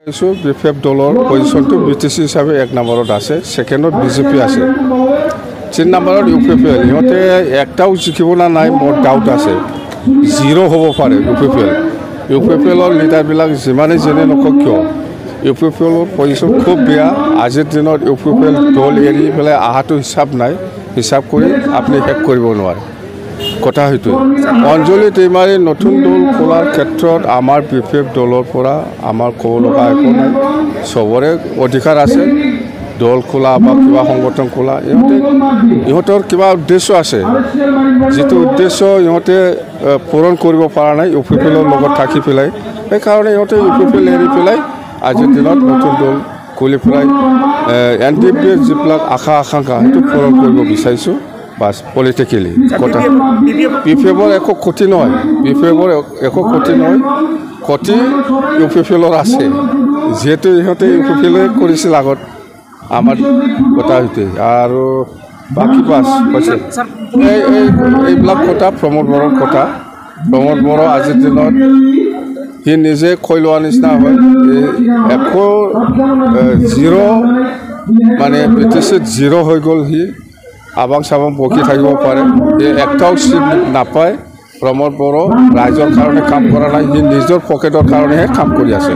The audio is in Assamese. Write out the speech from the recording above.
বিফেপ দলৰ পজিশ্যনটো BTC হিচাপে 1 নম্বৰত আছে, সেকেণ্ডত BJP আছে, 3 নম্বৰত UPPL। ইহঁতে একটাও জিকিব না নাই মোৰ ডাউট আছে, 0 হ'ব পাৰে UPPLৰ লিডাৰবিলাক যিমানে যেনে নকওক কিয় UPPLৰ পজিশ্যন খুব বেয়া। আজিৰ দিনত UPPL দল এৰি পেলাই আহাটো হিচাপ কৰি আপুনি শেষ কৰিব নোৱাৰে। কথা হয়তো অঞ্জলি টেইমাৰী নতুন দল খোলাৰ ক্ষেত্ৰত আমাৰ বিফেপ দলৰ পৰা আমাৰ ক'ব লগা একো নাই, চবৰে অধিকাৰ আছে দল খোলা বা কিবা সংগঠন খোলা। ইহঁতৰ কিবা উদ্দেশ্য আছে, যিটো উদ্দেশ্য ইহঁতে পূৰণ কৰিব পৰা নাই UPPLৰ লগত থাকি পেলাই। সেইকাৰণে ইহঁতে UPPL এৰি পেলাই আজিৰ দিনত নতুন দল খুলি পেলাই NDPৰ যিবিলাক আকাংক্ষা সেইটো পূৰণ কৰিব বিচাৰিছোঁ। বাস পলিটিক্যালি কথা বিফেপৰ একো ক্ষতি নহয়, বিফেপৰ একো ক্ষতি নহয়, ক্ষতি UPPLৰ আছে, যিহেতু ইহঁতে UPPLে কৰিছিল আগত আমাৰ কথা হয়তো। আৰু বাকী বাছ কৈছে এইবিলাক কথা প্ৰমোদ বড়োৰ কথা। প্ৰমোদ বড়ো আজিৰ দিনত সি নিজে কৈ লোৱা নিচিনা হয়, একো 0 মানে BTCত 0 হৈ গ'ল। সি আবাং চাবাং বকি থাকিব পাৰে, একটাও চিট নাপায়। প্ৰমোদ বড়ো ৰাইজৰ কাৰণে কাম কৰা নাই, সি নিজৰ পকেটৰ কাৰণেহে কাম কৰি আছে।